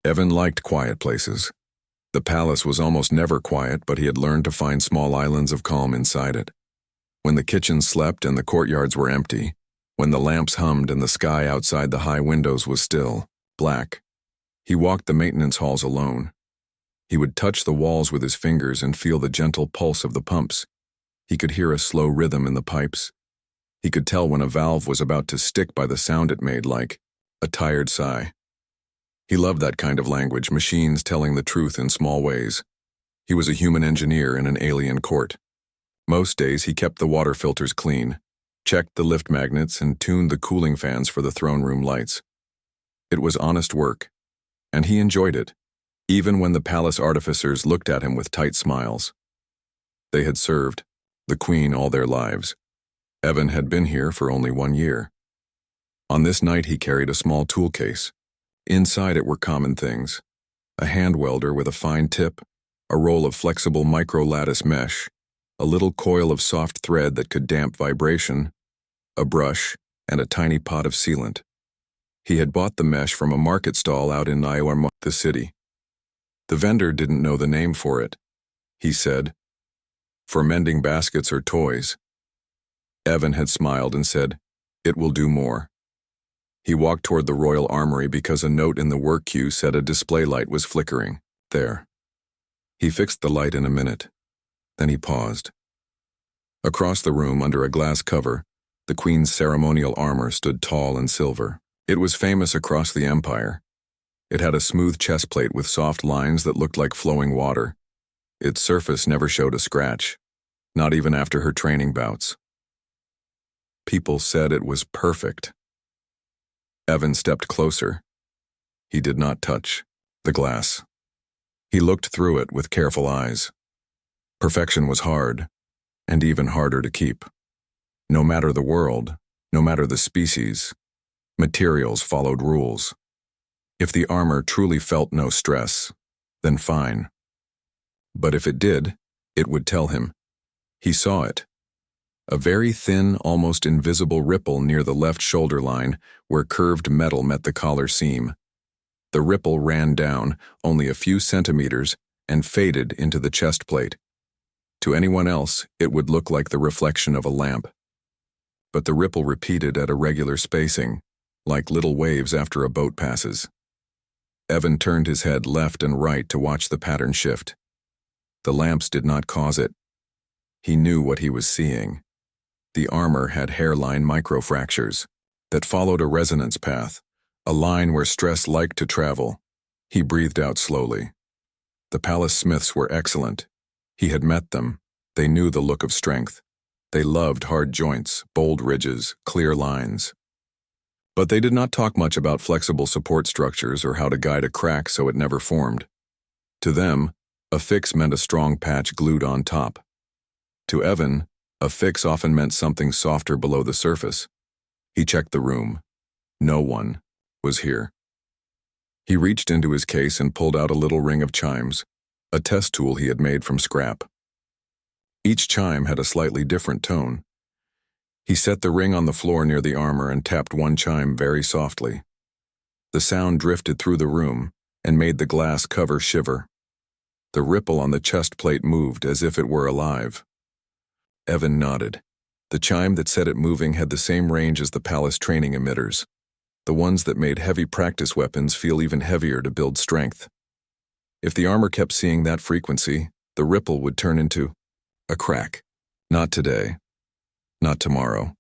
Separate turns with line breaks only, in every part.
Evan liked quiet places. The palace was almost never quiet, but he had learned to find small islands of calm inside it. When the kitchen slept and the courtyards were empty, when the lamps hummed and the sky outside the high windows was still, black, he walked the maintenance halls alone. He would touch the walls with his fingers and feel the gentle pulse of the pumps. He could hear a slow rhythm in the pipes. He could tell when a valve was about to stick by the sound it made, like a tired sigh. He loved that kind of language, machines telling the truth in small ways. He was a human engineer in an alien court. Most days he kept the water filters clean, checked the lift magnets, and tuned the cooling fans for the throne room lights. It was honest work, and he enjoyed it, even when the palace artificers looked at him with tight smiles. They had served the queen all their lives. Evan had been here for only 1 year. On this night he carried a small tool case. Inside it were common things: a hand welder with a fine tip, a roll of flexible micro-lattice mesh, a little coil of soft thread that could damp vibration, a brush, and a tiny pot of sealant. He had bought the mesh from a market stall out in Iowa, the city. The vendor didn't know the name for it. He said, "For mending baskets or toys." Evan had smiled and said, "It will do more." He walked toward the royal armory because a note in the work queue said a display light was flickering. There. He fixed the light in a minute. Then he paused. Across the room, under a glass cover, the queen's ceremonial armor stood tall and silver. It was famous across the empire. It had a smooth chest plate with soft lines that looked like flowing water. Its surface never showed a scratch, not even after her training bouts. People said it was perfect. Evan stepped closer. He did not touch the glass. He looked through it with careful eyes. Perfection was hard, and even harder to keep. No matter the world, no matter the species, materials followed rules. If the armor truly felt no stress, then fine. But if it did, it would tell him. He saw it. A very thin, almost invisible ripple near the left shoulder line where curved metal met the collar seam. The ripple ran down only a few centimeters and faded into the chest plate. To anyone else, it would look like the reflection of a lamp. But the ripple repeated at a regular spacing, like little waves after a boat passes. Evan turned his head left and right to watch the pattern shift. The lamps did not cause it. He knew what he was seeing. The armor had hairline microfractures that followed a resonance path, a line where stress liked to travel. He breathed out slowly. The palace smiths were excellent. He had met them. They knew the look of strength. They loved hard joints, bold ridges, clear lines. But they did not talk much about flexible support structures or how to guide a crack so it never formed. To them, a fix meant a strong patch glued on top. To Evan, a fix often meant something softer below the surface. He checked the room. No one was here. He reached into his case and pulled out a little ring of chimes, a test tool he had made from scrap. Each chime had a slightly different tone. He set the ring on the floor near the armor and tapped one chime very softly. The sound drifted through the room and made the glass cover shiver. The ripple on the chest plate moved as if it were alive. Evan nodded. The chime that set it moving had the same range as the palace training emitters, the ones that made heavy practice weapons feel even heavier to build strength. If the armor kept seeing that frequency, the ripple would turn into a crack. Not today. Not tomorrow.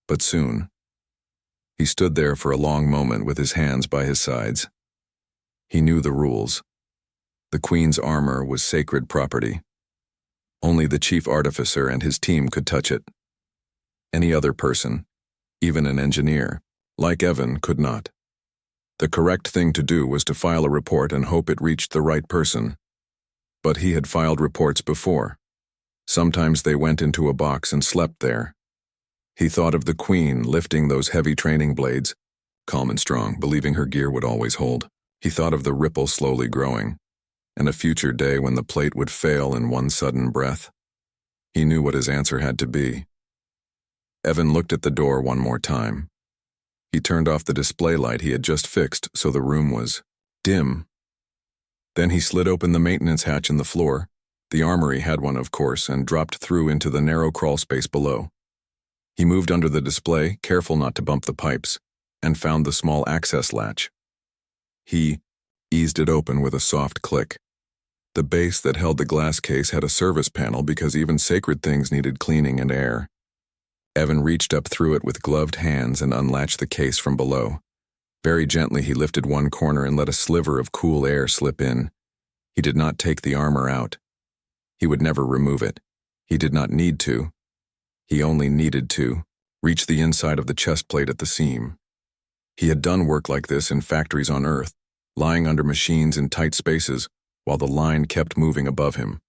But soon. He stood there for a long moment with his hands by his sides. He knew the rules. The queen's armor was sacred property. Only the chief artificer and his team could touch it. Any other person, even an engineer, like Evan, could not. The correct thing to do was to file a report and hope it reached the right person. But he had filed reports before. Sometimes they went into a box and slept there. He thought of the queen lifting those heavy training blades, calm and strong, believing her gear would always hold. He thought of the ripple slowly growing, and a future day when the plate would fail in one sudden breath. He knew what his answer had to be. Evan looked at the door one more time. He turned off the display light he had just fixed so the room was dim. Then he slid open the maintenance hatch in the floor. The armory had one, of course, and dropped through into the narrow crawl space below. He moved under the display, careful not to bump the pipes, and found the small access latch. He eased it open with a soft click. The base that held the glass case had a service panel because even sacred things needed cleaning and air. Evan reached up through it with gloved hands and unlatched the case from below. Very gently he lifted one corner and let a sliver of cool air slip in. He did not take the armor out. He would never remove it. He did not need to. He only needed to reach the inside of the chest plate at the seam. He had done work like this in factories on Earth, lying under machines in tight spaces while the line kept moving above him.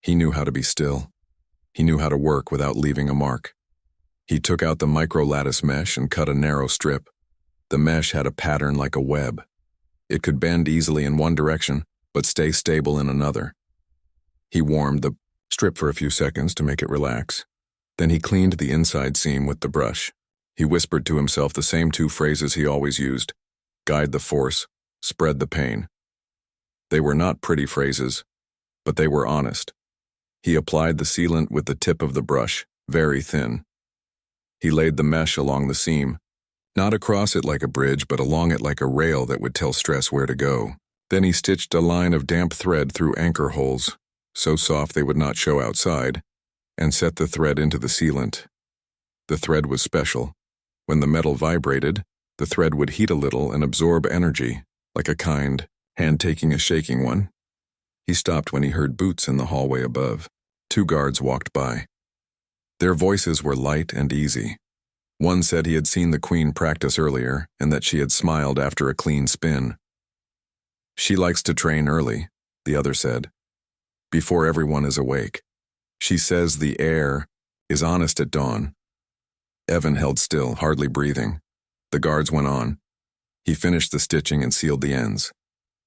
He knew how to be still. He knew how to work without leaving a mark. He took out the micro-lattice mesh and cut a narrow strip. The mesh had a pattern like a web. It could bend easily in one direction, but stay stable in another. He warmed the strip for a few seconds to make it relax. Then he cleaned the inside seam with the brush. He whispered to himself the same two phrases he always used: guide the force, spread the pain. They were not pretty phrases, but they were honest. He applied the sealant with the tip of the brush, very thin. He laid the mesh along the seam, not across it like a bridge, but along it like a rail that would tell stress where to go. Then he stitched a line of damp thread through anchor holes, so soft they would not show outside, and set the thread into the sealant. The thread was special. When the metal vibrated, the thread would heat a little and absorb energy, like a kind hand taking a shaking one. He stopped when he heard boots in the hallway above. 2 guards walked by. Their voices were light and easy. One said he had seen the Queen practice earlier and that she had smiled after a clean spin. She likes to train early, the other said, before everyone is awake. She says the air is honest at dawn. Evan held still, hardly breathing. The guards went on. He finished the stitching and sealed the ends.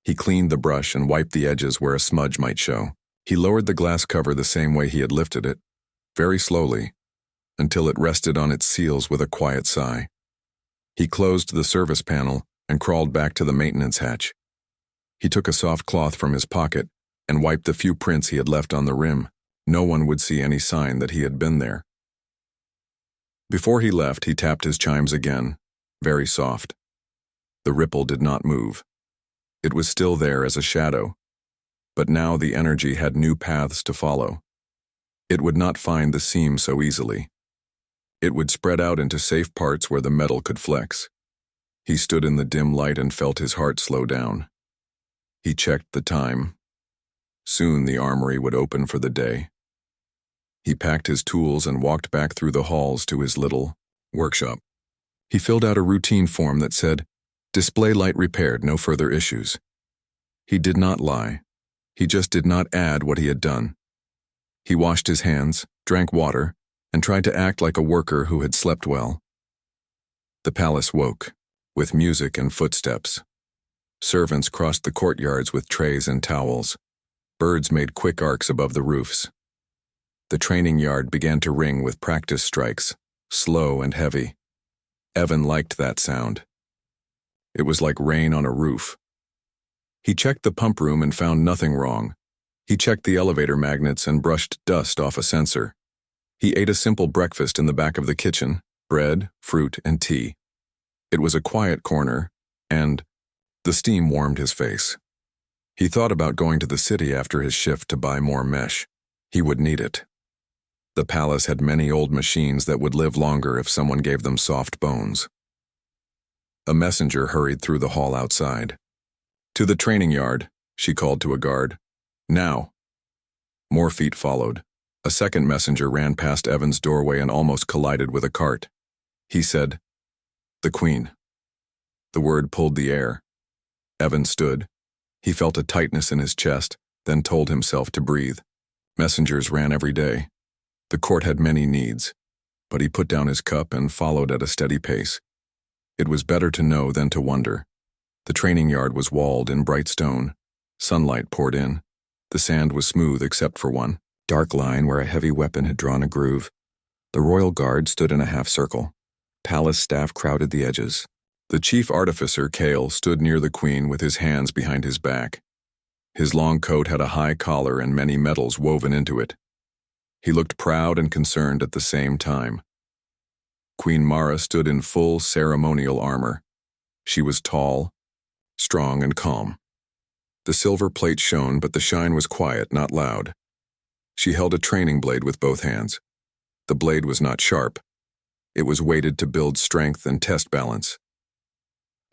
He cleaned the brush and wiped the edges where a smudge might show. He lowered the glass cover the same way he had lifted it, very slowly, until it rested on its seals with a quiet sigh. He closed the service panel and crawled back to the maintenance hatch. He took a soft cloth from his pocket and wiped the few prints he had left on the rim. No one would see any sign that he had been there. Before he left, he tapped his chimes again, very soft. The ripple did not move. It was still there as a shadow, but now the energy had new paths to follow. It would not find the seam so easily. It would spread out into safe parts where the metal could flex. He stood in the dim light and felt his heart slow down. He checked the time. Soon the armory would open for the day. He packed his tools and walked back through the halls to his little workshop. He filled out a routine form that said, "Display light repaired, no further issues." He did not lie. He just did not add what he had done. He washed his hands, drank water, and tried to act like a worker who had slept well. The palace woke, with music and footsteps. Servants crossed the courtyards with trays and towels. Birds made quick arcs above the roofs. The training yard began to ring with practice strikes, slow and heavy. Evan liked that sound. It was like rain on a roof. He checked the pump room and found nothing wrong. He checked the elevator magnets and brushed dust off a sensor. He ate a simple breakfast in the back of the kitchen, bread, fruit, and tea. It was a quiet corner, and the steam warmed his face. He thought about going to the city after his shift to buy more mesh. He would need it. The palace had many old machines that would live longer if someone gave them soft bones. A messenger hurried through the hall outside. "To the training yard," she called to a guard. "Now." More feet followed. A second messenger ran past Evan's doorway and almost collided with a cart. He said, "The Queen." The word pulled the air. Evan stood. He felt a tightness in his chest, then told himself to breathe. Messengers ran every day. The court had many needs, but he put down his cup and followed at a steady pace. It was better to know than to wonder. The training yard was walled in bright stone. Sunlight poured in. The sand was smooth except for one dark line where a heavy weapon had drawn a groove. The royal guard stood in a half circle. Palace staff crowded the edges. The chief artificer, Kale, stood near the queen with his hands behind his back. His long coat had a high collar and many medals woven into it. He looked proud and concerned at the same time. Queen Mara stood in full ceremonial armor. She was tall, strong, and calm. The silver plate shone, but the shine was quiet, not loud. She held a training blade with both hands. The blade was not sharp. It was weighted to build strength and test balance.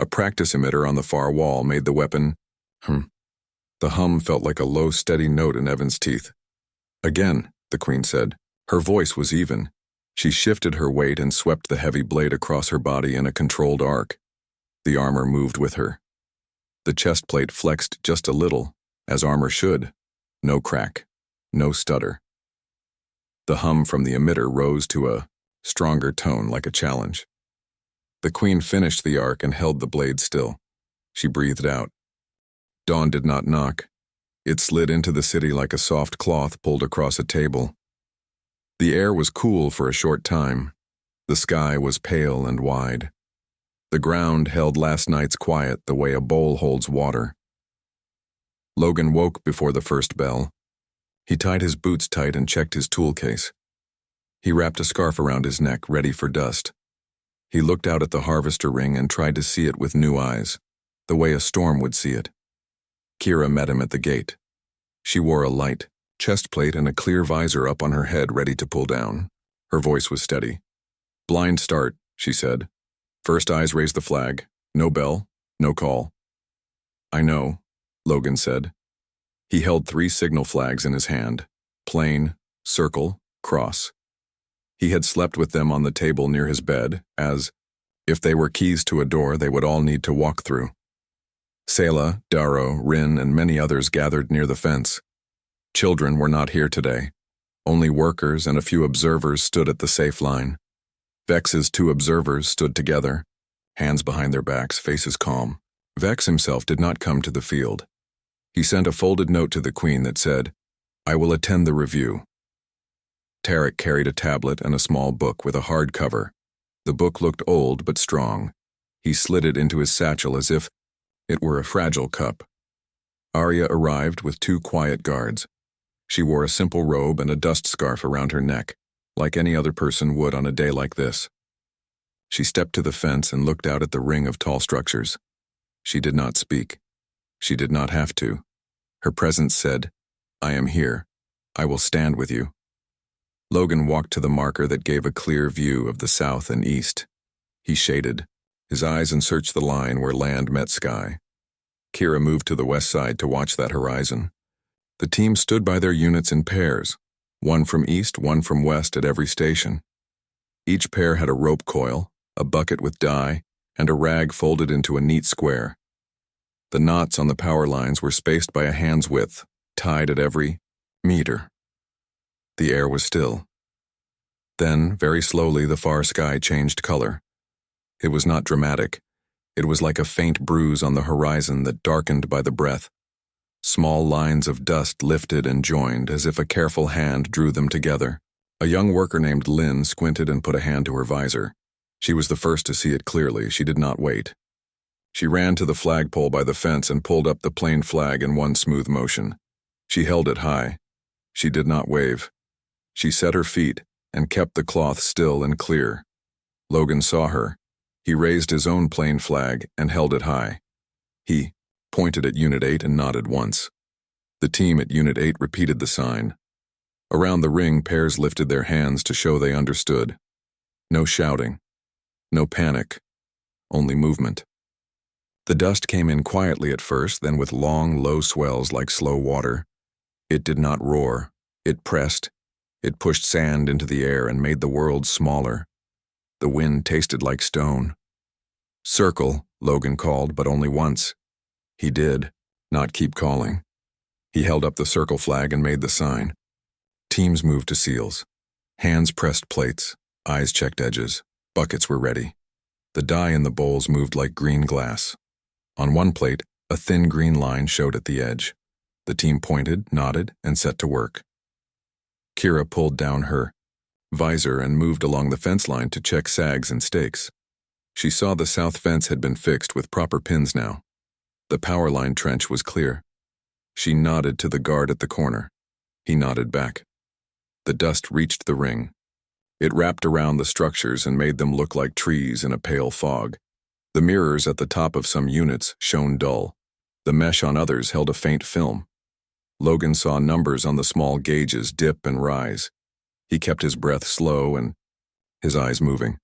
A practice emitter on the far wall made the weapon hum. The hum felt like a low, steady note in Evan's teeth. Again, the queen said. Her voice was even. She shifted her weight and swept the heavy blade across her body in a controlled arc. The armor moved with her. The chest plate flexed just a little, as armor should. No crack, no stutter. The hum from the emitter rose to a stronger tone, like a challenge. The queen finished the arc and held the blade still. She breathed out. Dawn did not knock. It slid into the city like a soft cloth pulled across a table. The air was cool for a short time. The sky was pale and wide. The ground held last night's quiet the way a bowl holds water. Logan woke before the first bell. He tied his boots tight and checked his tool case. He wrapped a scarf around his neck, ready for dust. He looked out at the harvester ring and tried to see it with new eyes, the way a storm would see it. Kira met him at the gate. She wore a light chest plate and a clear visor up on her head, ready to pull down. Her voice was steady. "Blind start," she said. "First eyes raise the flag. No bell, no call." "I know," Logan said. He held 3 signal flags in his hand: plane, circle, cross. He had slept with them on the table near his bed, as, if they were keys to a door, they would all need to walk through. Selah, Darrow, Rin, and many others gathered near the fence. Children were not here today. Only workers and a few observers stood at the safe line. Vex's 2 observers stood together, hands behind their backs, faces calm. Vex himself did not come to the field. He sent a folded note to the queen that said, "I will attend the review." Tarek carried a tablet and a small book with a hard cover. The book looked old but strong. He slid it into his satchel as if it were a fragile cup. Arya arrived with 2 quiet guards. She wore a simple robe and a dust scarf around her neck, like any other person would on a day like this. She stepped to the fence and looked out at the ring of tall structures. She did not speak. She did not have to. Her presence said, "I am here. I will stand with you." Logan walked to the marker that gave a clear view of the south and east. He shaded his eyes and searched the line where land met sky. Kira moved to the west side to watch that horizon. The team stood by their units in pairs, one from east, one from west at every station. Each pair had a rope coil, a bucket with dye, and a rag folded into a neat square. The knots on the power lines were spaced by a hand's width, tied at every meter. The air was still. Then, very slowly, the far sky changed color. It was not dramatic. It was like a faint bruise on the horizon that darkened by the breath. Small lines of dust lifted and joined as if a careful hand drew them together. A young worker named Lynn squinted and put a hand to her visor. She was the first to see it clearly. She did not wait. She ran to the flagpole by the fence and pulled up the plain flag in one smooth motion. She held it high. She did not wave. She set her feet and kept the cloth still and clear. Logan saw her. He raised his own plain flag and held it high. He pointed at Unit 8 and nodded once. The team at Unit 8 repeated the sign. Around the ring, pairs lifted their hands to show they understood. No shouting. No panic. Only movement. The dust came in quietly at first, then with long, low swells like slow water. It did not roar. It pressed. It pushed sand into the air and made the world smaller. The wind tasted like stone. "Circle," Logan called, but only once. He did not keep calling. He held up the circle flag and made the sign. Teams moved to seals. Hands pressed plates. Eyes checked edges. Buckets were ready. The dye in the bowls moved like green glass. On one plate, a thin green line showed at the edge. The team pointed, nodded, and set to work. Kira pulled down her visor and moved along the fence line to check sags and stakes. She saw the south fence had been fixed with proper pins now. The power line trench was clear. She nodded to the guard at the corner. He nodded back. The dust reached the ring. It wrapped around the structures and made them look like trees in a pale fog. The mirrors at the top of some units shone dull. The mesh on others held a faint film. Logan saw numbers on the small gauges dip and rise. He kept his breath slow and his eyes moving.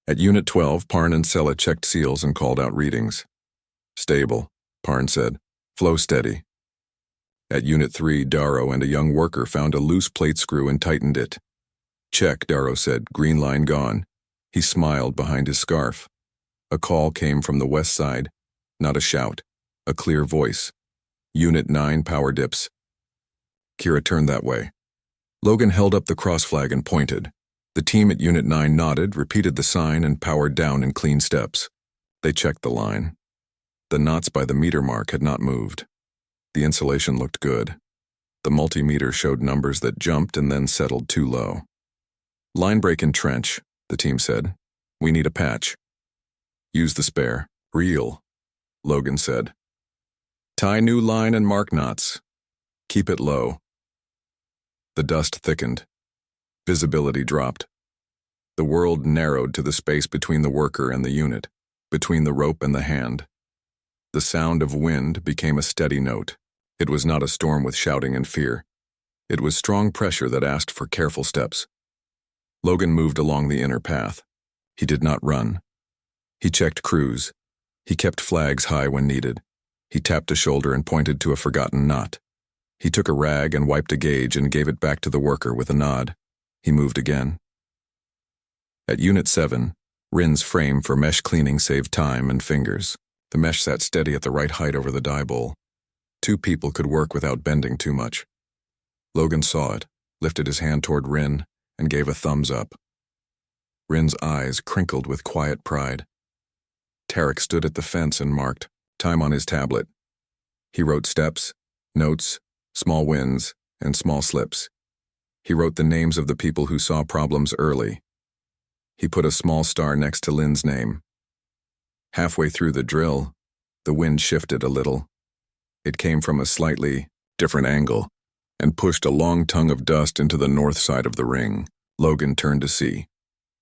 At Unit 12, Parn and Sella checked seals and called out readings. Stable, Parn said. Flow steady. At Unit 3, Darrow and a young worker found a loose plate screw and tightened it. Check, Darrow said. Green line gone. He smiled behind his scarf. A call came from the west side. Not a shout. A clear voice. Unit 9, power dips. Kira turned that way. Logan held up the cross flag and pointed. The team at Unit 9 nodded, repeated the sign, and powered down in clean steps. They checked the line. The knots by the meter mark had not moved. The insulation looked good. The multimeter showed numbers that jumped and then settled too low. Line break in trench, the team said. We need a patch. Use the spare. Real, Logan said. Tie new line and mark knots. Keep it low. The dust thickened. Visibility dropped. The world narrowed to the space between the worker and the unit, between the rope and the hand. The sound of wind became a steady note. It was not a storm with shouting and fear. It was strong pressure that asked for careful steps. Logan moved along the inner path. He did not run. He checked crews. He kept flags high when needed. He tapped a shoulder and pointed to a forgotten knot. He took a rag and wiped a gauge and gave it back to the worker with a nod. He moved again. At Unit 7, Rin's frame for mesh cleaning saved time and fingers. The mesh sat steady at the right height over the die bowl. 2 people could work without bending too much. Logan saw it, lifted his hand toward Rin, and gave a thumbs up. Rin's eyes crinkled with quiet pride. Tarek stood at the fence and marked time on his tablet. He wrote steps, notes, small wins, and small slips. He wrote the names of the people who saw problems early. He put a small star next to Lynn's name. Halfway through the drill, the wind shifted a little. It came from a slightly different angle and pushed a long tongue of dust into the north side of the ring. Logan turned to see.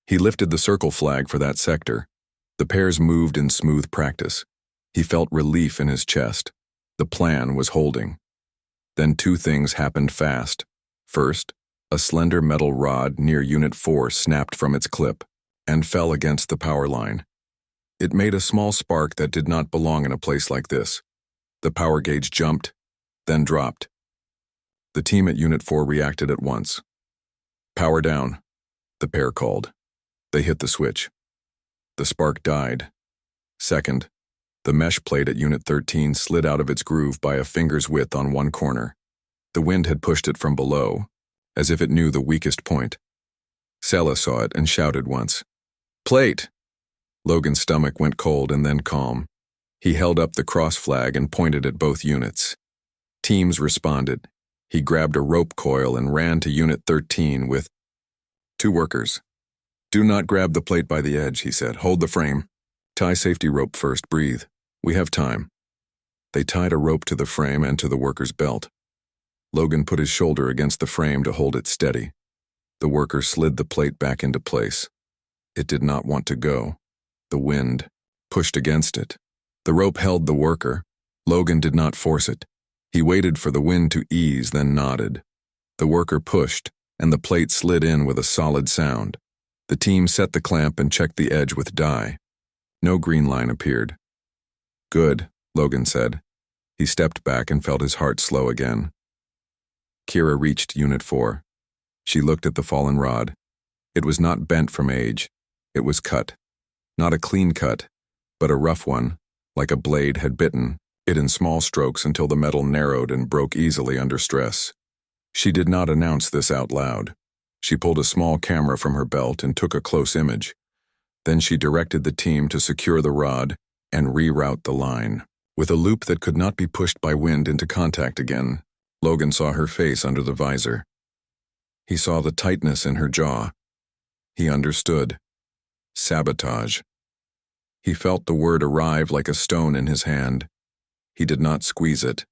He lifted the circle flag for that sector. The pairs moved in smooth practice. He felt relief in his chest. The plan was holding. Then 2 things happened fast. First, a slender metal rod near Unit 4 snapped from its clip and fell against the power line. It made a small spark that did not belong in a place like this. The power gauge jumped, then dropped. The team at Unit 4 reacted at once. Power down, the pair called. They hit the switch. The spark died. Second, the mesh plate at Unit 13 slid out of its groove by a finger's width on one corner. The wind had pushed it from below, as if it knew the weakest point. Sella saw it and shouted once. Plate! Logan's stomach went cold and then calm. He held up the cross flag and pointed at both units. Teams responded. He grabbed a rope coil and ran to Unit 13 with 2 workers. Do not grab the plate by the edge, he said. Hold the frame. Tie safety rope first. Breathe. We have time. They tied a rope to the frame and to the worker's belt. Logan put his shoulder against the frame to hold it steady. The worker slid the plate back into place. It did not want to go. The wind pushed against it. The rope held the worker. Logan did not force it. He waited for the wind to ease, then nodded. The worker pushed, and the plate slid in with a solid sound. The team set the clamp and checked the edge with dye. No green line appeared. Good, Logan said. He stepped back and felt his heart slow again. Kira reached Unit 4. She looked at the fallen rod. It was not bent from age. It was cut. Not a clean cut, but a rough one, like a blade had bitten it in small strokes until the metal narrowed and broke easily under stress. She did not announce this out loud. She pulled a small camera from her belt and took a close image. Then she directed the team to secure the rod and reroute the line. With a loop that could not be pushed by wind into contact again, Logan saw her face under the visor. He saw the tightness in her jaw. He understood. Sabotage. He felt the word arrive like a stone in his hand. He did not squeeze it.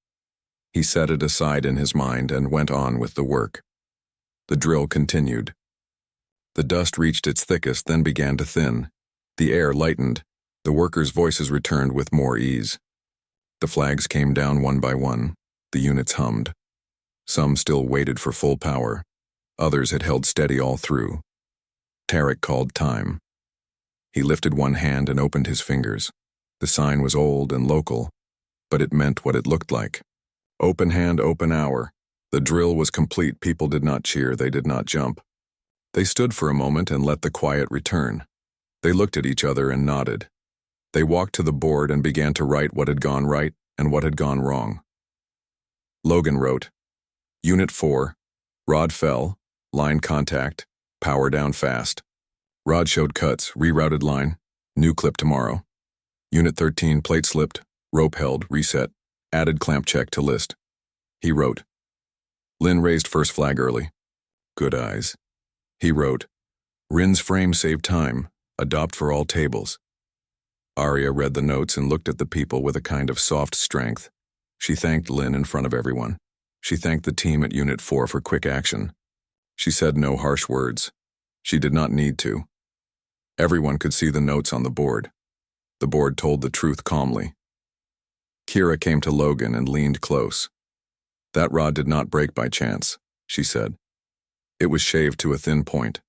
He set it aside in his mind and went on with the work. The drill continued. The dust reached its thickest, then began to thin. The air lightened. The workers' voices returned with more ease. The flags came down one by one. The units hummed. Some still waited for full power. Others had held steady all through. Tarek called time. He lifted one hand and opened his fingers. The sign was old and local, but it meant what it looked like. Open hand, open hour. The drill was complete. People did not cheer. They did not jump. They stood for a moment and let the quiet return. They looked at each other and nodded. They walked to the board and began to write what had gone right and what had gone wrong. Logan wrote, Unit 4, rod fell, line contact, power down fast. Rod showed cuts, rerouted line, new clip tomorrow. Unit 13, plate slipped, rope held, reset, added clamp check to list. He wrote, Lynn raised first flag early. Good eyes. He wrote, Rin's frame saved time, adopt for all tables. Arya read the notes and looked at the people with a kind of soft strength. She thanked Lynn in front of everyone. She thanked the team at Unit 4 for quick action. She said no harsh words. She did not need to. Everyone could see the notes on the board. The board told the truth calmly. Kira came to Logan and leaned close. That rod did not break by chance, she said. It was shaved to a thin point,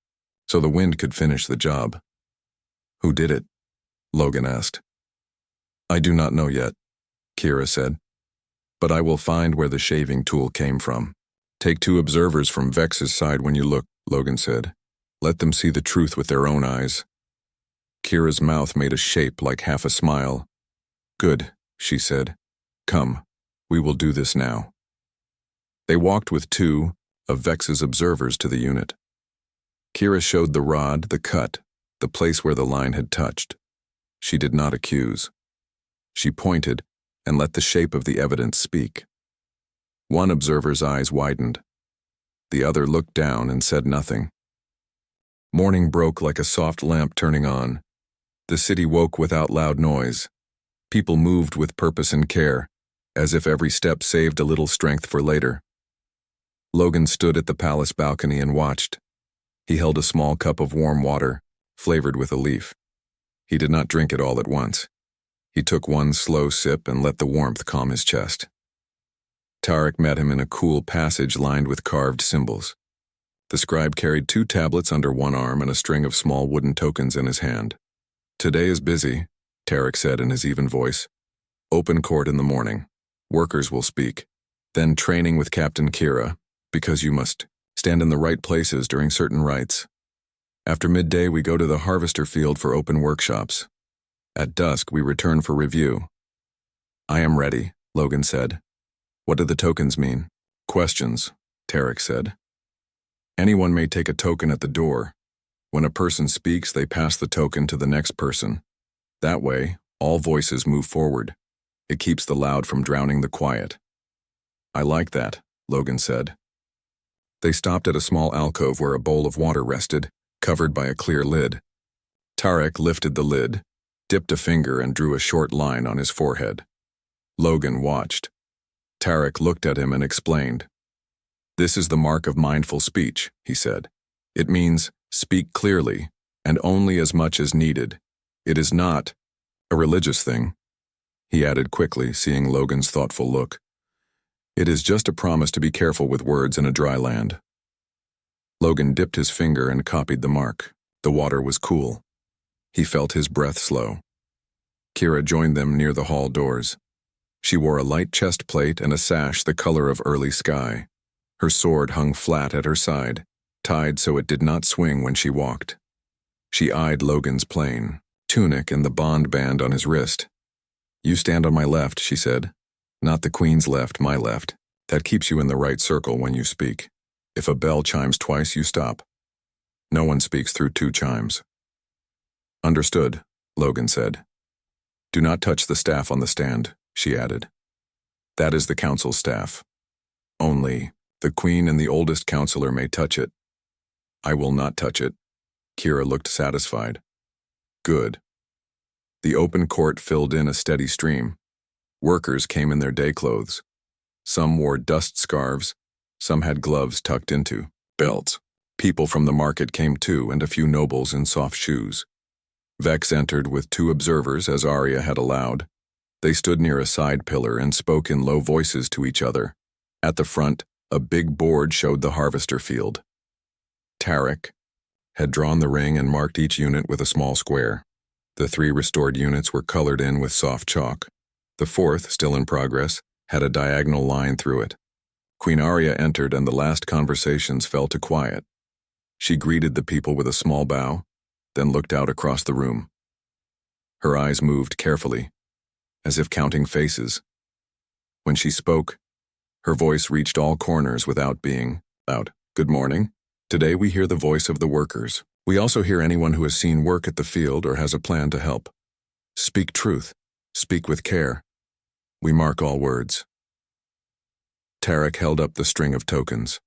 so the wind could finish the job. Who did it? Logan asked. I do not know yet, Kira said. But I will find where the shaving tool came from. Take 2 observers from Vex's side when you look, Logan said. Let them see the truth with their own eyes. Kira's mouth made a shape like half a smile. Good, she said. Come, we will do this now. They walked with 2 of Vex's observers to the unit. Kira showed the rod, the cut, the place where the line had touched. She did not accuse. She pointed and let the shape of the evidence speak. One observer's eyes widened. The other looked down and said nothing. Morning broke like a soft lamp turning on. The city woke without loud noise. People moved with purpose and care, as if every step saved a little strength for later. Logan stood at the palace balcony and watched. He held a small cup of warm water, flavored with a leaf. He did not drink it all at once. He took one slow sip and let the warmth calm his chest. Tarek met him in a cool passage lined with carved symbols. The scribe carried 2 tablets under one arm and a string of small wooden tokens in his hand. Today is busy, Tarek said in his even voice. Open court in the morning. Workers will speak. Then training with Captain Kira, because you must stand in the right places during certain rites. After midday, we go to the harvester field for open workshops. At dusk, we return for review. I am ready, Logan said. What do the tokens mean? Questions, Tarek said. Anyone may take a token at the door. When a person speaks, they pass the token to the next person. That way, all voices move forward. It keeps the loud from drowning the quiet. I like that, Logan said. They stopped at a small alcove where a bowl of water rested, covered by a clear lid. Tarek lifted the lid, dipped a finger and drew a short line on his forehead. Logan watched. Tarek looked at him and explained. This is the mark of mindful speech, he said. It means speak clearly and only as much as needed. It is not a religious thing, he added quickly, seeing Logan's thoughtful look. It is just a promise to be careful with words in a dry land. Logan dipped his finger and copied the mark. The water was cool. He felt his breath slow. Kira joined them near the hall doors. She wore a light chest plate and a sash the color of early sky. Her sword hung flat at her side, tied so it did not swing when she walked. She eyed Logan's plain tunic and the bond band on his wrist. You stand on my left, she said. Not the queen's left, my left. That keeps you in the right circle when you speak. If a bell chimes twice, you stop. No one speaks through 2 chimes. Understood, Logan said. Do not touch the staff on the stand, she added. That is the council's staff. Only the queen and the oldest counselor may touch it. I will not touch it. Kira looked satisfied. Good. The open court filled in a steady stream. Workers came in their day clothes. Some wore dust scarves, some had gloves tucked into belts. People from the market came too, and a few nobles in soft shoes. Vex entered with 2 observers, as Arya had allowed. They stood near a side pillar and spoke in low voices to each other. At the front, a big board showed the harvester field. Tarek had drawn the ring and marked each unit with a small square. The 3 restored units were colored in with soft chalk. The 4th, still in progress, had a diagonal line through it. Queen Arya entered and the last conversations fell to quiet. She greeted the people with a small bow, then looked out across the room. Her eyes moved carefully, as if counting faces. When she spoke, her voice reached all corners without being loud. Good morning. Today we hear the voice of the workers. We also hear anyone who has seen work at the field or has a plan to help. Speak truth. Speak with care. We mark all words. Tarek held up the string of tokens.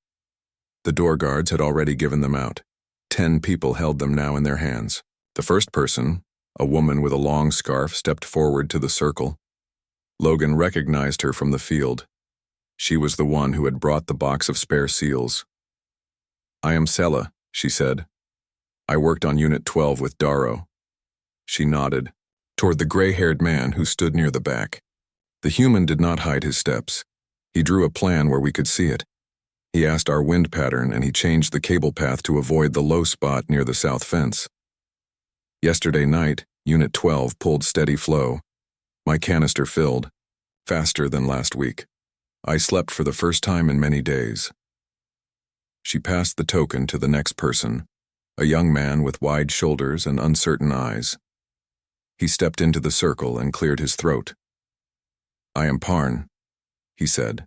The door guards had already given them out. 10 people held them now in their hands. The first person, a woman with a long scarf, stepped forward to the circle. Logan recognized her from the field. She was the one who had brought the box of spare seals. I am Sela, she said. I worked on Unit 12 with Darrow. She nodded, toward the gray-haired man who stood near the back. The human did not hide his steps. He drew a plan where we could see it. He asked our wind pattern and he changed the cable path to avoid the low spot near the south fence. Yesterday night, Unit 12 pulled steady flow. My canister filled, faster than last week. I slept for the first time in many days. She passed the token to the next person, a young man with wide shoulders and uncertain eyes. He stepped into the circle and cleared his throat. I am Parn, he said.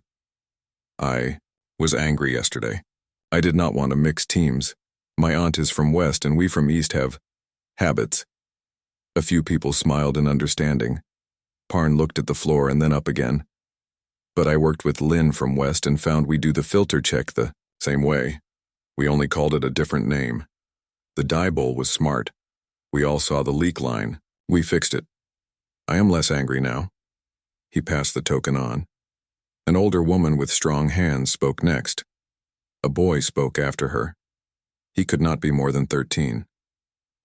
I was angry yesterday. I did not want to mix teams. My aunt is from West and we from East have habits. A few people smiled in understanding. Parn looked at the floor and then up again. But I worked with Lynn from West and found we do the filter check the same way. We only called it a different name. The dye bowl was smart. We all saw the leak line. We fixed it. I am less angry now. He passed the token on. An older woman with strong hands spoke next. A boy spoke after her. He could not be more than 13.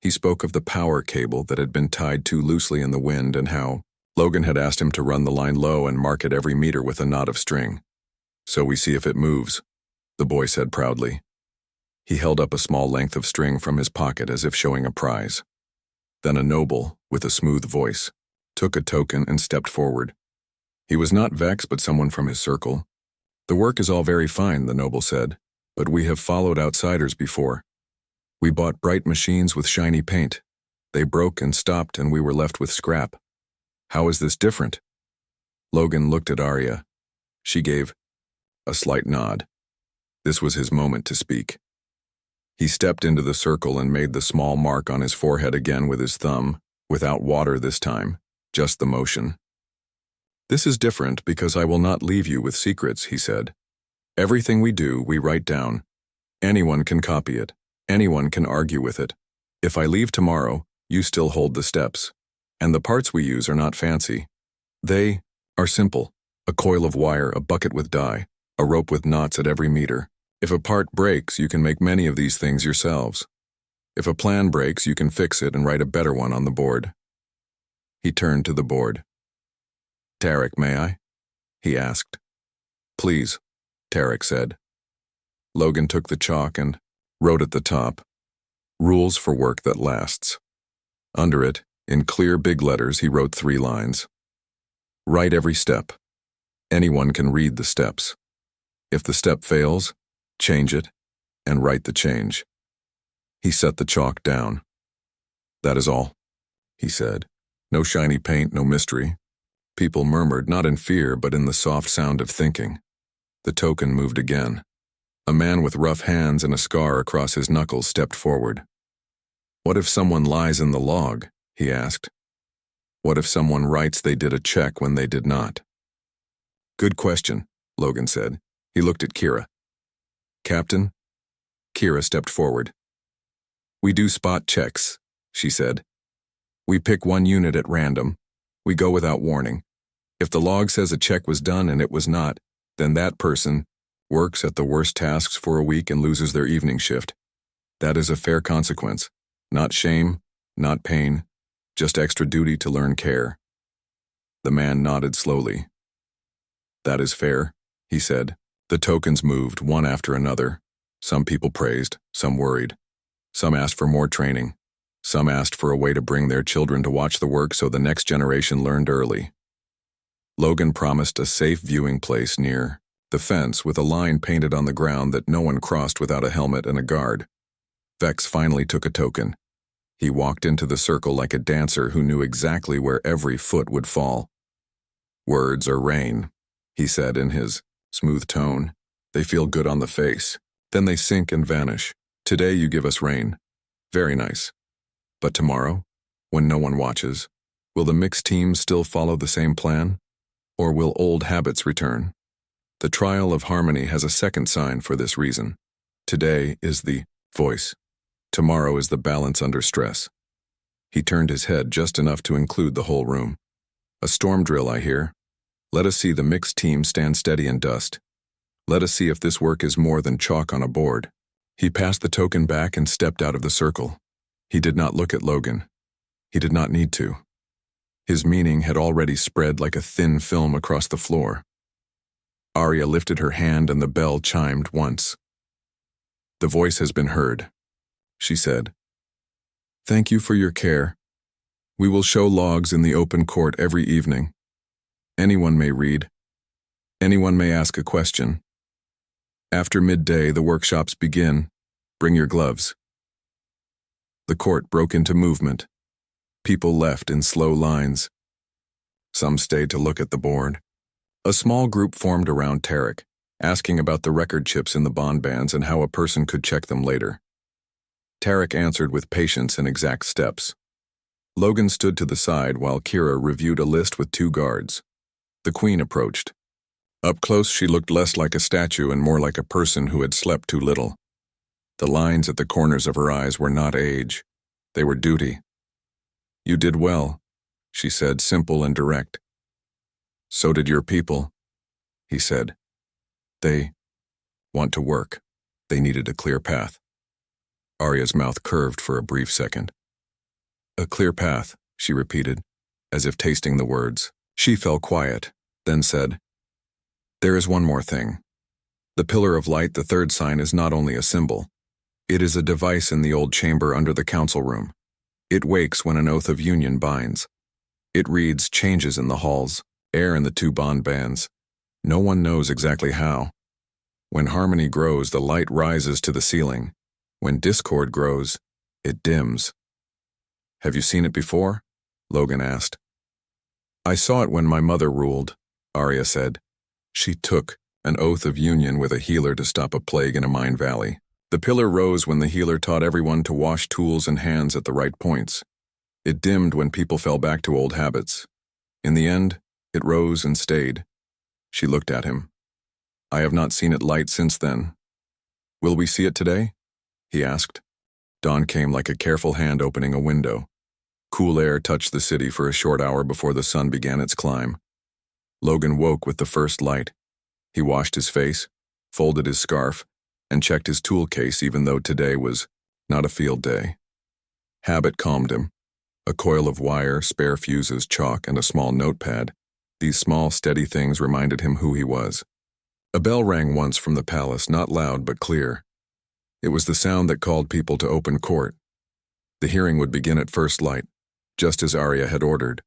He spoke of the power cable that had been tied too loosely in the wind and how Logan had asked him to run the line low and mark it every meter with a knot of string. So we see if it moves, the boy said proudly. He held up a small length of string from his pocket as if showing a prize. Then a noble, with a smooth voice, took a token and stepped forward. He was not Vex, but someone from his circle. The work is all very fine, the noble said, but we have followed outsiders before. We bought bright machines with shiny paint. They broke and stopped and we were left with scrap. How is this different? Logan looked at Arya. She gave a slight nod. This was his moment to speak. He stepped into the circle and made the small mark on his forehead again with his thumb, without water this time, just the motion. This is different because I will not leave you with secrets, he said. Everything we do, we write down. Anyone can copy it. Anyone can argue with it. If I leave tomorrow, you still hold the steps. And the parts we use are not fancy. They are simple. A coil of wire, a bucket with dye, a rope with knots at every meter. If a part breaks, you can make many of these things yourselves. If a plan breaks, you can fix it and write a better one on the board. He turned to the board. Tarek, may I? He asked. Please, Tarek said. Logan took the chalk and wrote at the top, Rules for work that lasts. Under it, in clear big letters, he wrote 3 lines. Write every step. Anyone can read the steps. If the step fails, change it, and write the change. He set the chalk down. That is all, he said. No shiny paint, no mystery. People murmured, not in fear, but in the soft sound of thinking. The token moved again. A man with rough hands and a scar across his knuckles stepped forward. What if someone lies in the log? He asked. What if someone writes they did a check when they did not? Good question, Logan said. He looked at Kira. Captain? Kira stepped forward. We do spot checks, she said. We pick one unit at random. We go without warning. If the log says a check was done and it was not, then that person works at the worst tasks for a week and loses their evening shift. That is a fair consequence. Not shame, not pain, just extra duty to learn care. The man nodded slowly. That is fair, he said. The tokens moved, one after another. Some people praised, some worried. Some asked for more training. Some asked for a way to bring their children to watch the work so the next generation learned early. Logan promised a safe viewing place near the fence with a line painted on the ground that no one crossed without a helmet and a guard. Vex finally took a token. He walked into the circle like a dancer who knew exactly where every foot would fall. Words are rain, he said in his smooth tone. They feel good on the face. Then they sink and vanish. Today you give us rain. Very nice. But tomorrow, when no one watches, will the mixed teams still follow the same plan? Or will old habits return? The trial of harmony has a second sign for this reason. Today is the voice. Tomorrow is the balance under stress. He turned his head just enough to include the whole room. A storm drill, I hear. Let us see the mixed team stand steady in dust. Let us see if this work is more than chalk on a board. He passed the token back and stepped out of the circle. He did not look at Logan. He did not need to. His meaning had already spread like a thin film across the floor. Arya lifted her hand and the bell chimed once. The voice has been heard, she said. Thank you for your care. We will show logs in the open court every evening. Anyone may read. Anyone may ask a question. After midday, the workshops begin. Bring your gloves. The court broke into movement. People left in slow lines. Some stayed to look at the board. A small group formed around Tarek, asking about the record chips in the bond bands and how a person could check them later. Tarek answered with patience and exact steps. Logan stood to the side while Kira reviewed a list with 2 guards. The Queen approached. Up close, she looked less like a statue and more like a person who had slept too little. The lines at the corners of her eyes were not age. They were duty. You did well, she said, simple and direct. So did your people, he said. They want to work. They needed a clear path. Arya's mouth curved for a brief second. A clear path, she repeated, as if tasting the words. She fell quiet, then said, There is one more thing. The pillar of light, the third sign, is not only a symbol. It is a device in the old chamber under the council room. It wakes when an oath of union binds. It reads changes in the halls, air in the 2 bond bands. No one knows exactly how. When harmony grows, the light rises to the ceiling. When discord grows, it dims. Have you seen it before? Logan asked. I saw it when my mother ruled, Arya said. She took an oath of union with a healer to stop a plague in a mine valley. The pillar rose when the healer taught everyone to wash tools and hands at the right points. It dimmed when people fell back to old habits. In the end, it rose and stayed. She looked at him. I have not seen it light since then. Will we see it today? He asked. Dawn came like a careful hand opening a window. Cool air touched the city for a short hour before the sun began its climb. Logan woke with the first light. He washed his face, folded his scarf, and checked his tool case even though today was not a field day. Habit calmed him. A coil of wire, spare fuses, chalk, and a small notepad. These small, steady things reminded him who he was. A bell rang once from the palace, not loud but clear. It was the sound that called people to open court. The hearing would begin at first light, just as Arya had ordered.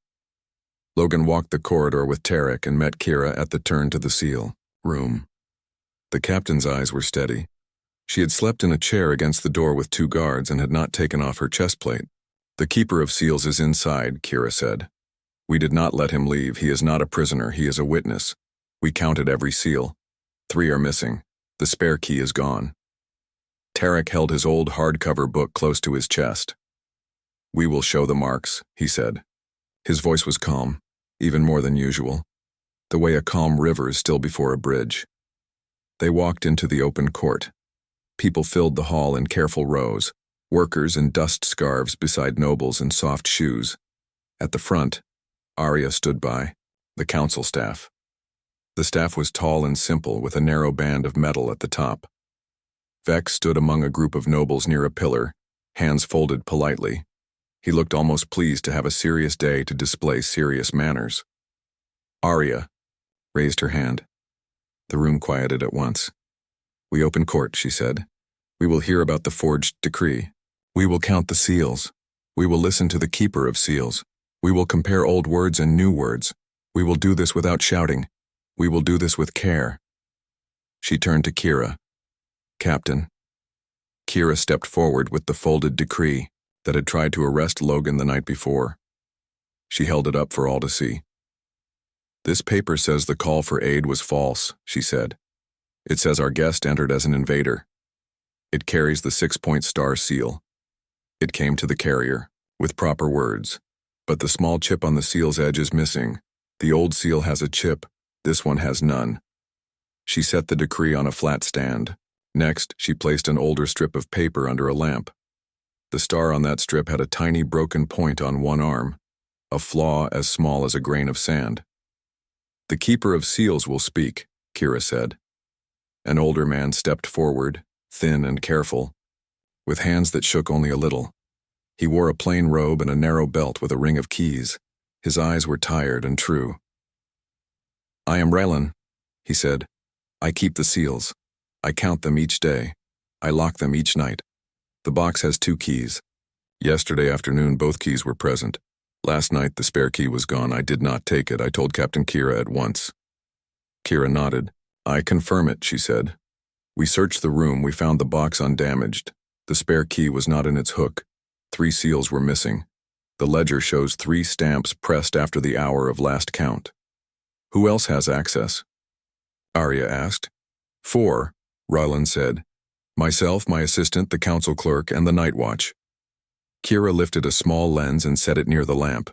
Logan walked the corridor with Tarek and met Kira at the turn to the seal room. The captain's eyes were steady. She had slept in a chair against the door with 2 guards and had not taken off her chest plate. The keeper of seals is inside, Kira said. We did not let him leave. He is not a prisoner. He is a witness. We counted every seal. 3 are missing. The spare key is gone. Tarek held his old hardcover book close to his chest. We will show the marks, he said. His voice was calm, even more than usual, the way a calm river is still before a bridge. They walked into the open court. People filled the hall in careful rows, workers in dust scarves beside nobles in soft shoes. At the front, Arya stood by, the council staff. The staff was tall and simple, with a narrow band of metal at the top. Vex stood among a group of nobles near a pillar, hands folded politely. He looked almost pleased to have a serious day to display serious manners. Arya raised her hand. The room quieted at once. "We open court," she said. "We will hear about the forged decree. We will count the seals. We will listen to the keeper of seals. We will compare old words and new words. We will do this without shouting. We will do this with care." She turned to Kira. "Captain." Kira stepped forward with the folded decree that had tried to arrest Logan the night before. She held it up for all to see. "This paper says the call for aid was false," she said. "It says our guest entered as an invader. It carries the 6-point star seal. It came to the carrier, with proper words, but the small chip on the seal's edge is missing. The old seal has a chip, this one has none." She set the decree on a flat stand. Next, she placed an older strip of paper under a lamp. The star on that strip had a tiny broken point on one arm, a flaw as small as a grain of sand. "The keeper of seals will speak," Kira said. An older man stepped forward, thin and careful, with hands that shook only a little. He wore a plain robe and a narrow belt with a ring of keys. His eyes were tired and true. "I am Raylan," he said. "I keep the seals. I count them each day. I lock them each night. The box has 2 keys. Yesterday afternoon, both keys were present. Last night, the spare key was gone. I did not take it. I told Captain Kira at once." Kira nodded. "I confirm it," she said. "We searched the room. We found the box undamaged. The spare key was not in its hook. 3 seals were missing. The ledger shows 3 stamps pressed after the hour of last count." "Who else has access?" Arya asked. 4, Ryland said. "Myself, my assistant, the council clerk, and the night watch." Kira lifted a small lens and set it near the lamp.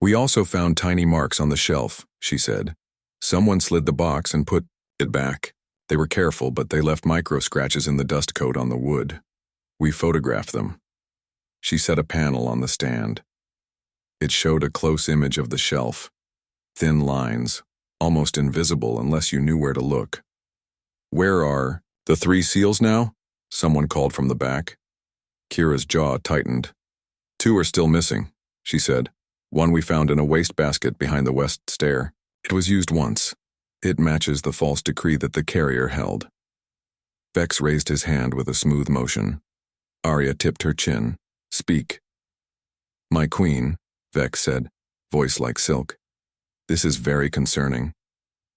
"We also found tiny marks on the shelf," she said. "Someone slid the box and put it back. They were careful, but they left micro scratches in the dust coat on the wood. We photographed them." She set a panel on the stand. It showed a close image of the shelf. Thin lines, almost invisible unless you knew where to look. "Where are the 3 seals now?" someone called from the back. Kira's jaw tightened. "2 are still missing," she said. "One we found in a wastebasket behind the west stair. It was used once. It matches the false decree that the carrier held." Vex raised his hand with a smooth motion. Arya tipped her chin. "Speak." "My queen," Vex said, voice like silk. "This is very concerning.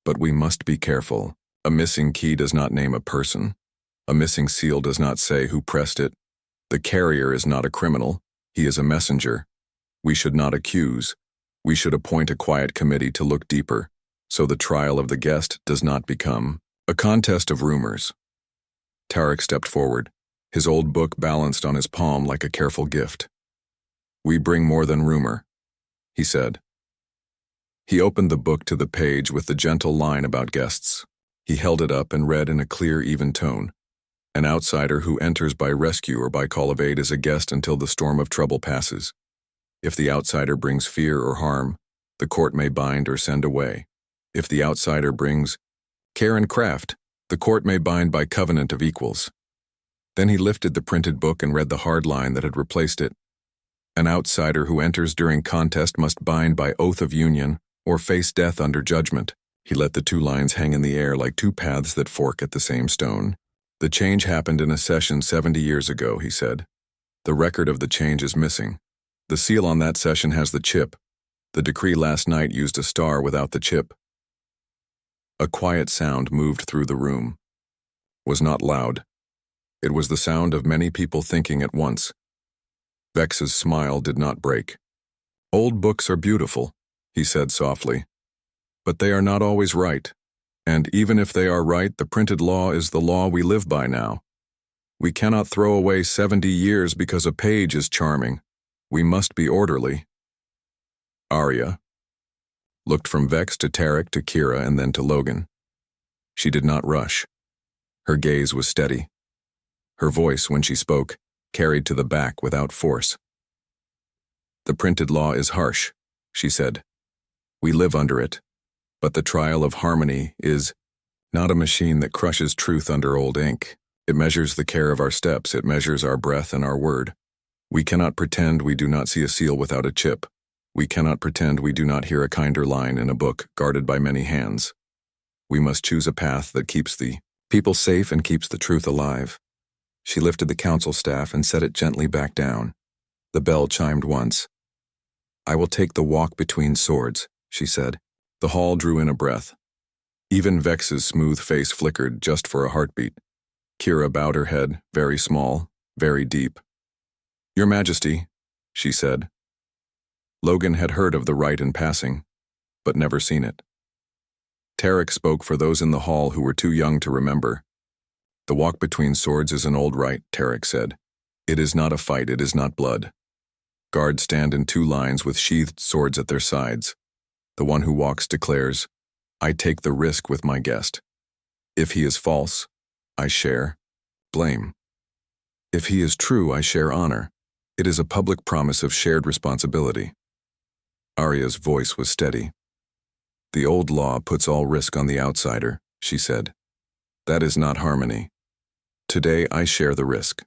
But we must be careful. A missing key does not name a person. A missing seal does not say who pressed it. The carrier is not a criminal. He is a messenger. We should not accuse. We should appoint a quiet committee to look deeper, so the trial of the guest does not become a contest of rumors." Tarek stepped forward, his old book balanced on his palm like a careful gift. "We bring more than rumor," he said. He opened the book to the page with the gentle line about guests. He held it up and read in a clear, even tone. "An outsider who enters by rescue or by call of aid is a guest until the storm of trouble passes. If the outsider brings fear or harm, the court may bind or send away. If the outsider brings care and craft, the court may bind by covenant of equals." Then he lifted the printed book and read the hard line that had replaced it. "An outsider who enters during contest must bind by oath of union or face death under judgment." He let the 2 lines hang in the air like 2 paths that fork at the same stone. "The change happened in a session 70 years ago," he said. "The record of the change is missing. The seal on that session has the chip. The decree last night used a star without the chip." A quiet sound moved through the room. Was not loud. It was the sound of many people thinking at once. Vex's smile did not break. "Old books are beautiful," he said softly. "But they are not always right. And even if they are right, the printed law is the law we live by now. We cannot throw away 70 years because a page is charming. We must be orderly." Arya looked from Vex to Tarek to Kira and then to Logan. She did not rush. Her gaze was steady. Her voice, when she spoke, carried to the back without force. The printed law is harsh, she said. We live under it. But the trial of harmony is not a machine that crushes truth under old ink. It measures the care of our steps. It measures our breath and our word. We cannot pretend we do not see a seal without a chip. We cannot pretend we do not hear a kinder line in a book guarded by many hands. We must choose a path that keeps the people safe and keeps the truth alive. She lifted the council staff and set it gently back down. The bell chimed once. I will take the walk between swords, she said. The hall drew in a breath. Even Vex's smooth face flickered just for a heartbeat. Kira bowed her head, very small, very deep. Your Majesty, she said. Logan had heard of the rite in passing, but never seen it. Tarek spoke for those in the hall who were too young to remember. The walk between swords is an old rite, Tarek said. It is not a fight, it is not blood. Guards stand in two lines with sheathed swords at their sides. The one who walks declares, I take the risk with my guest. If he is false, I share blame. If he is true, I share honor. It is a public promise of shared responsibility. Arya's voice was steady. The old law puts all risk on the outsider, she said. That is not harmony. Today I share the risk.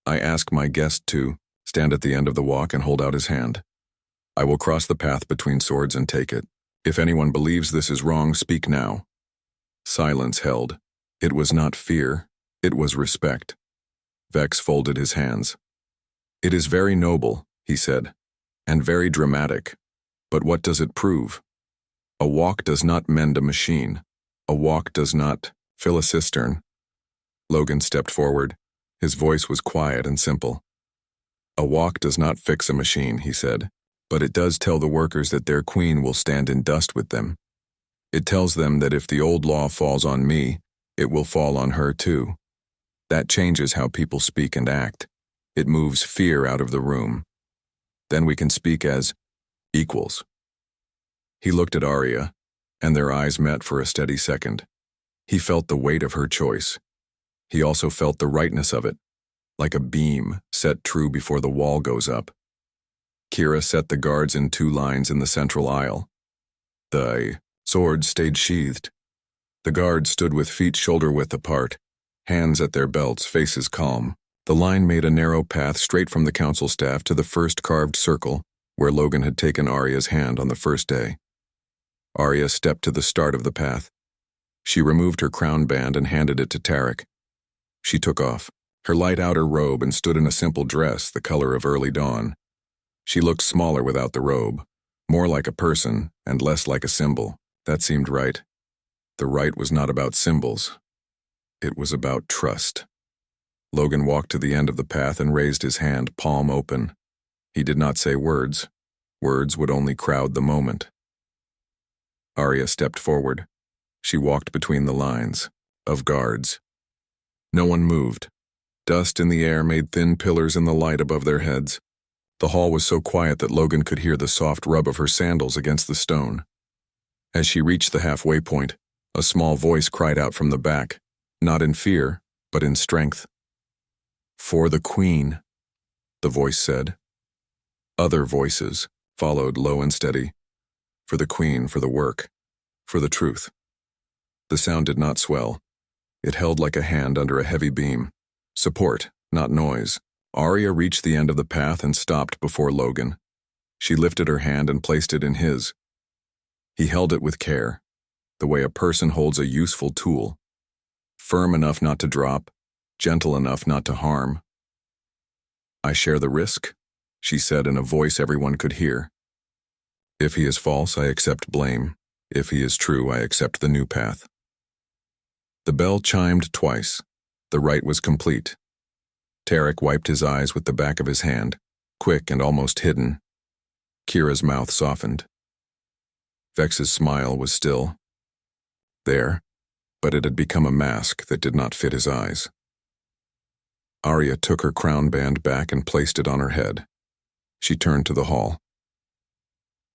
I ask my guest to stand at the end of the walk and hold out his hand. I will cross the path between swords and take it. If anyone believes this is wrong, speak now. Silence held. It was not fear, it was respect. Vex folded his hands. It is very noble, he said, and very dramatic. But what does it prove? A walk does not mend a machine. A walk does not fill a cistern. Logan stepped forward. His voice was quiet and simple. A walk does not fix a machine, he said, but it does tell the workers that their queen will stand in dust with them. It tells them that if the old law falls on me, it will fall on her too. That changes how people speak and act. It moves fear out of the room. Then we can speak as equals. He looked at Arya, and their eyes met for a steady second. He felt the weight of her choice. He also felt the rightness of it, like a beam set true before the wall goes up. Kira set the guards in two lines in the central aisle. The swords stayed sheathed. The guards stood with feet shoulder-width apart, hands at their belts, faces calm. The line made a narrow path straight from the council staff to the first carved circle, where Logan had taken Arya's hand on the first day. Arya stepped to the start of the path. She removed her crown band and handed it to Tarek. She took off her light outer robe and stood in a simple dress, the color of early dawn. She looked smaller without the robe, more like a person and less like a symbol. That seemed right. The rite was not about symbols. It was about trust. Logan walked to the end of the path and raised his hand, palm open. He did not say words. Words would only crowd the moment. Arya stepped forward. She walked between the lines of guards. No one moved. Dust in the air made thin pillars in the light above their heads. The hall was so quiet that Logan could hear the soft rub of her sandals against the stone. As she reached the halfway point, a small voice cried out from the back, not in fear, but in strength. For the Queen, the voice said. Other voices followed, low and steady. For the Queen, for the work, for the truth. The sound did not swell. It held like a hand under a heavy beam. Support, not noise. Arya reached the end of the path and stopped before Logan. She lifted her hand and placed it in his. He held it with care, the way a person holds a useful tool. Firm enough not to drop, gentle enough not to harm. I share the risk, she said in a voice everyone could hear. If he is false, I accept blame. If he is true, I accept the new path. The bell chimed twice. The rite was complete. Tarek wiped his eyes with the back of his hand, quick and almost hidden. Kira's mouth softened. Vex's smile was still there, but it had become a mask that did not fit his eyes. Arya took her crown band back and placed it on her head. She turned to the hall.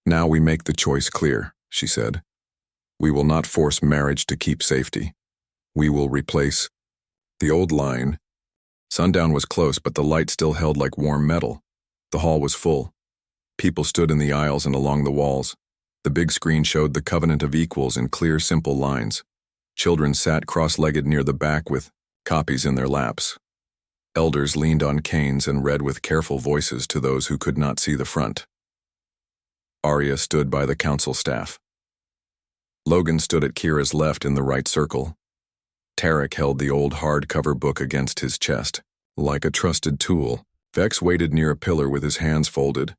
Now we make the choice clear, she said. We will not force marriage to keep safety. We will replace the old line. Sundown was close, but the light still held like warm metal. The hall was full. People stood in the aisles and along the walls. The big screen showed the covenant of equals in clear, simple lines. Children sat cross-legged near the back with copies in their laps. Elders leaned on canes and read with careful voices to those who could not see the front. Arya stood by the council staff. Logan stood at Kira's left in the right circle. Tarek held the old hardcover book against his chest. Like a trusted tool, Vex waited near a pillar with his hands folded.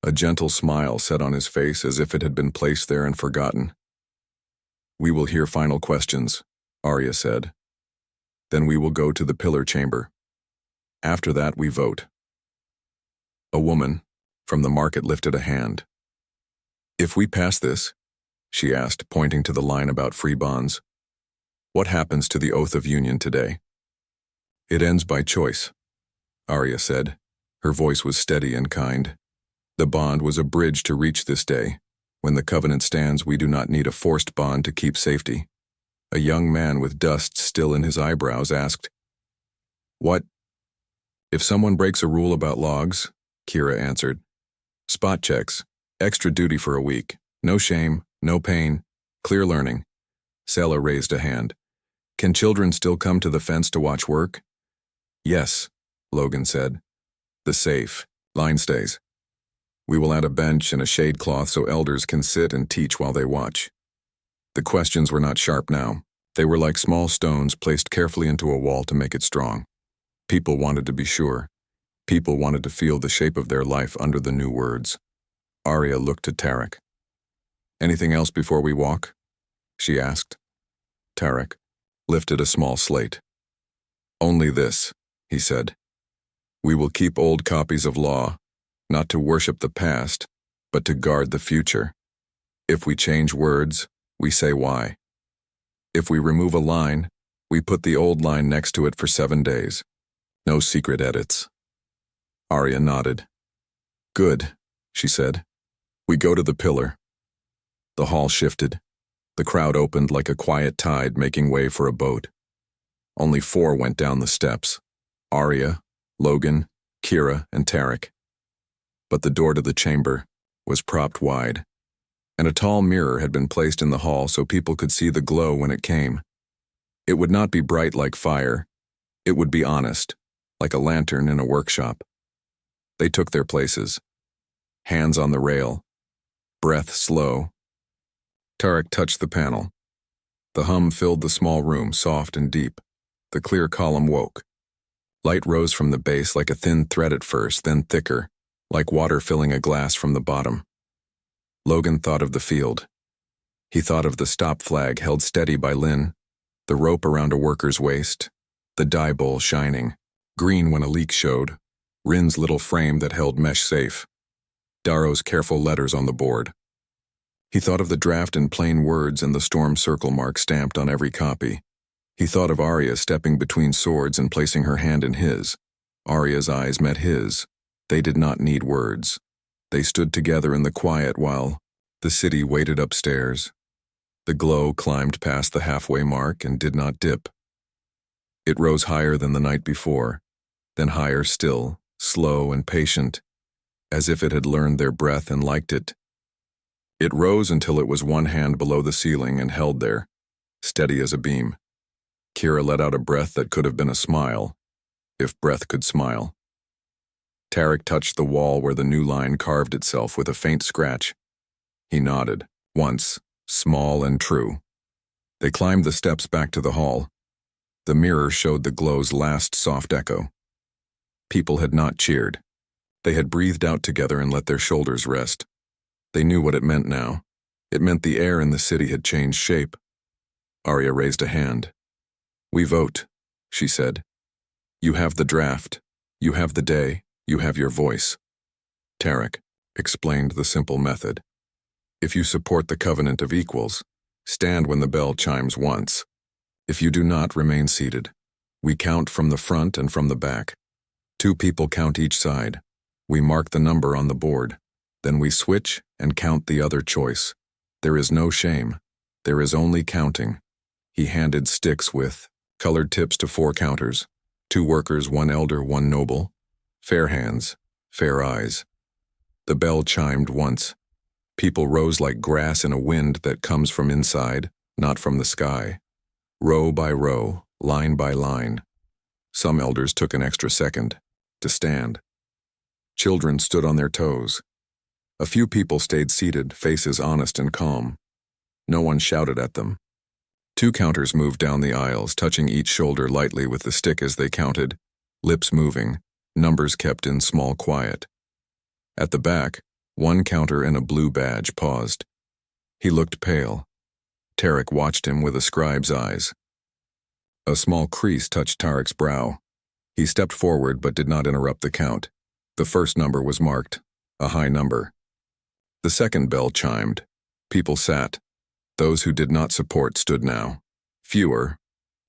A gentle smile set on his face as if it had been placed there and forgotten. "We will hear final questions," Arya said. "Then we will go to the pillar chamber. After that, we vote." A woman from the market lifted a hand. "If we pass this," she asked, pointing to the line about free bonds, "what happens to the Oath of Union today?" "It ends by choice," Arya said. Her voice was steady and kind. "The bond was a bridge to reach this day. When the covenant stands, we do not need a forced bond to keep safety." A young man with dust still in his eyebrows asked, "What? If someone breaks a rule about logs," Kira answered. "Spot checks, extra duty for a week, no shame, no pain, clear learning." Sela raised a hand. "Can children still come to the fence to watch work?" "Yes," Logan said. "The safe line stays. We will add a bench and a shade cloth so elders can sit and teach while they watch." The questions were not sharp now. They were like small stones placed carefully into a wall to make it strong. People wanted to be sure. People wanted to feel the shape of their life under the new words. Arya looked at Tarek. "Anything else before we walk?" she asked. Tarek lifted a small slate. "Only this," he said. "We will keep old copies of law, not to worship the past, but to guard the future. If we change words, we say why. If we remove a line, we put the old line next to it for 7 days. No secret edits." Arya nodded. "Good," she said. "We go to the pillar." The hall shifted. The crowd opened like a quiet tide making way for a boat. Only 4 went down the steps: Arya, Logan, Kira, and Tarek. But the door to the chamber was propped wide, and a tall mirror had been placed in the hall so people could see the glow when it came. It would not be bright like fire. It would be honest, like a lantern in a workshop. They took their places. Hands on the rail. Breath slow. Tarek touched the panel. The hum filled the small room, soft and deep. The clear column woke. Light rose from the base like a thin thread at first, then thicker, like water filling a glass from the bottom. Logan thought of the field. He thought of the stop flag held steady by Lynn, the rope around a worker's waist, the dye bowl shining, green when a leak showed, Rin's little frame that held mesh safe, Darrow's careful letters on the board. He thought of the draft in plain words and the storm circle mark stamped on every copy. He thought of Arya stepping between swords and placing her hand in his. Arya's eyes met his. They did not need words. They stood together in the quiet while the city waited upstairs. The glow climbed past the halfway mark and did not dip. It rose higher than the night before, then higher still, slow and patient, as if it had learned their breath and liked it. It rose until it was 1 hand below the ceiling and held there, steady as a beam. Kira let out a breath that could have been a smile, if breath could smile. Tarek touched the wall where the new line carved itself with a faint scratch. He nodded, once, small and true. They climbed the steps back to the hall. The mirror showed the glow's last soft echo. People had not cheered. They had breathed out together and let their shoulders rest. They knew what it meant now. It meant the air in the city had changed shape. Arya raised a hand. "We vote," she said. "You have the draft. You have the day. You have your voice." Tarek explained the simple method. "If you support the covenant of equals, stand when the bell chimes once. If you do not, remain seated. We count from the front and from the back. 2 people count each side. We mark the number on the board. Then we switch and count the other choice. There is no shame. There is only counting." He handed sticks with colored tips to 4 counters. 2 workers, 1 elder, 1 noble. Fair hands, fair eyes. The bell chimed once. People rose like grass in a wind that comes from inside, not from the sky. Row by row, line by line. Some elders took an extra second to stand. Children stood on their toes. A few people stayed seated, faces honest and calm. No one shouted at them. 2 counters moved down the aisles, touching each shoulder lightly with the stick as they counted, lips moving, numbers kept in small quiet. At the back, 1 counter in a blue badge paused. He looked pale. Tarek watched him with a scribe's eyes. A small crease touched Tarek's brow. He stepped forward but did not interrupt the count. The first number was marked, a high number. The second bell chimed. People sat. Those who did not support stood now. Fewer,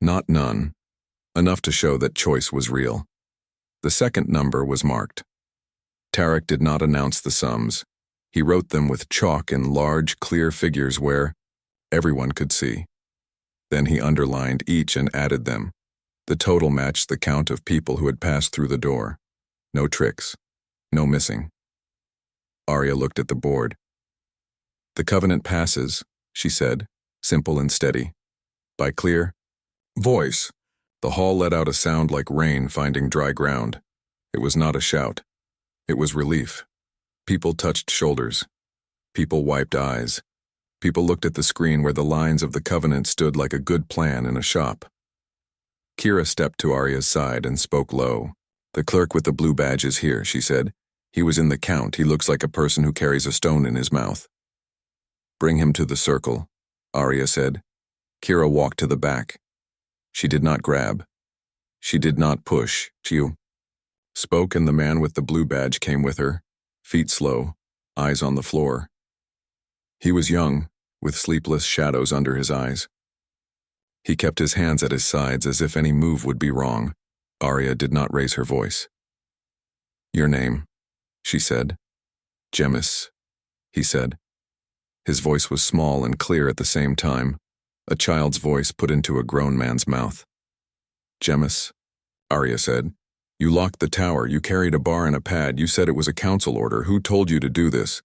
not none, enough to show that choice was real. The second number was marked. Tarek did not announce the sums. He wrote them with chalk in large, clear figures where everyone could see. Then he underlined each and added them. The total matched the count of people who had passed through the door. No tricks. No missing. Arya looked at the board. "The covenant passes," she said, simple and steady. By clear voice, the hall let out a sound like rain finding dry ground. It was not a shout. It was relief. People touched shoulders. People wiped eyes. People looked at the screen where the lines of the covenant stood like a good plan in a shop. Kira stepped to Arya's side and spoke low. "The clerk with the blue badge is here," she said. "He was in the count. He looks like a person who carries a stone in his mouth." "Bring him to the circle," Arya said. Kira walked to the back. She did not grab. She did not push. She spoke, and the man with the blue badge came with her, feet slow, eyes on the floor. He was young, with sleepless shadows under his eyes. He kept his hands at his sides as if any move would be wrong. Arya did not raise her voice. "Your name," she said. "Jemis," he said. His voice was small and clear at the same time, a child's voice put into a grown man's mouth. "Jemis," Arya said. "You locked the tower, you carried a bar and a pad, you said it was a council order. Who told you to do this?"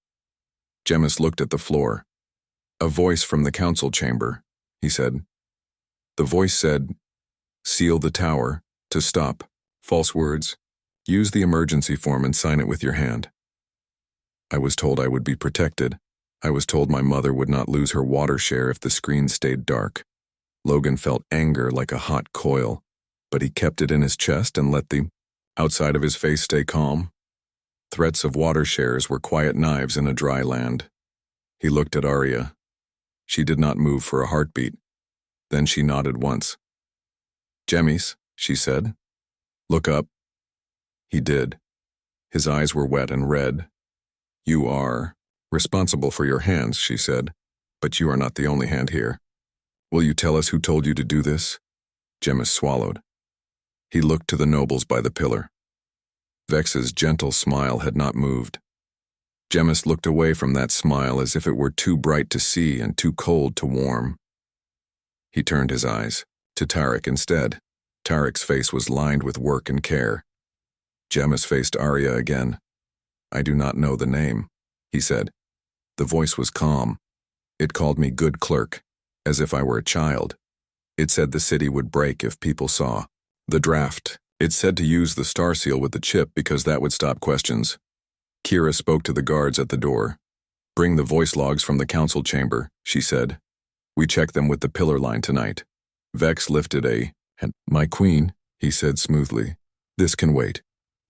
Jemis looked at the floor. "A voice from the council chamber," he said. The voice said, "Seal the tower, to stop. False words. Use the emergency form and sign it with your hand." I was told I would be protected. I was told my mother would not lose her water share if the screen stayed dark. Logan felt anger like a hot coil, but he kept it in his chest and let the outside of his face stay calm. Threats of water shares were quiet knives in a dry land. He looked at Arya. She did not move for a heartbeat. Then she nodded once. "Jemis," she said. "Look up." He did. His eyes were wet and red. "You are responsible for your hands," she said, "but you are not the only hand here. Will you tell us who told you to do this?" Jemis swallowed. He looked to the nobles by the pillar. Vex's gentle smile had not moved. Jemis looked away from that smile as if it were too bright to see and too cold to warm. He turned his eyes to Tarek instead. Tarek's face was lined with work and care. Jemis faced Arya again. "I do not know the name," he said. The voice was calm. It called me good clerk, as if I were a child. It said the city would break if people saw the draft. It said to use the star seal with the chip because that would stop questions. Kira spoke to the guards at the door. "Bring the voice logs from the council chamber," she said. "We checked them with the pillar line tonight." Vex lifted a hand. "My queen," he said smoothly. "This can wait.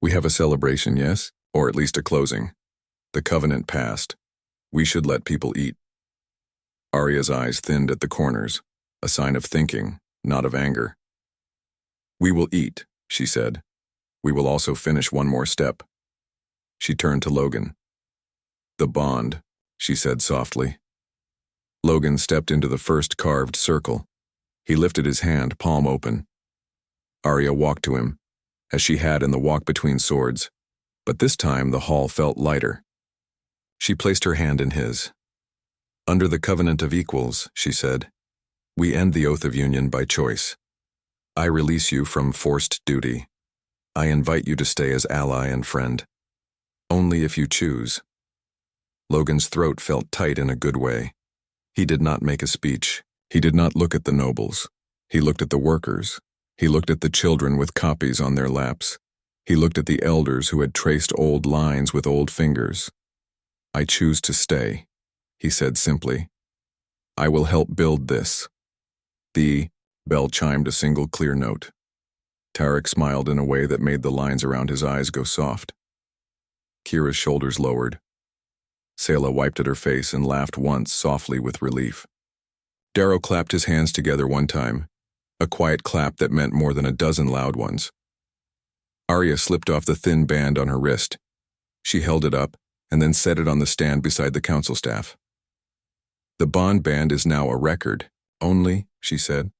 We have a celebration, yes? Or at least a closing. The covenant passed. We should let people eat." Arya's eyes thinned at the corners, a sign of thinking, not of anger. "We will eat," she said. "We will also finish one more step." She turned to Logan. "The bond," she said softly. Logan stepped into the first carved circle. He lifted his hand, palm open. Arya walked to him, as she had in the walk between swords, but this time the hall felt lighter. She placed her hand in his. "Under the covenant of equals," she said, "we end the oath of union by choice. I release you from forced duty. I invite you to stay as ally and friend. Only if you choose." Logan's throat felt tight in a good way. He did not make a speech. He did not look at the nobles. He looked at the workers. He looked at the children with copies on their laps. He looked at the elders who had traced old lines with old fingers. "I choose to stay," he said simply. "I will help build this." The bell chimed a single clear note. Tarek smiled in a way that made the lines around his eyes go soft. Kira's shoulders lowered. Selah wiped at her face and laughed once softly with relief. Darrow clapped his hands together one time, a quiet clap that meant more than a dozen loud ones. Arya slipped off the thin band on her wrist. She held it up and then set it on the stand beside the council staff. "The bond band is now a record. Only," she said,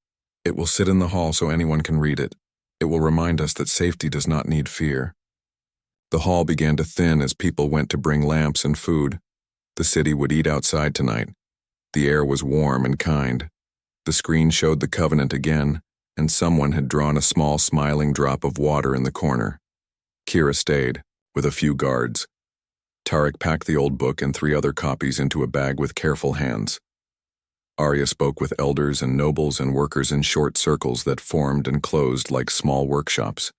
"it will sit in the hall so anyone can read it. It will remind us that safety does not need fear." The hall began to thin as people went to bring lamps and food. The city would eat outside tonight. The air was warm and kind. The screen showed the Covenant again, and someone had drawn a small smiling drop of water in the corner. Kira stayed, with a few guards. Tarek packed the old book and 3 other copies into a bag with careful hands. Arya spoke with elders and nobles and workers in short circles that formed and closed like small workshops.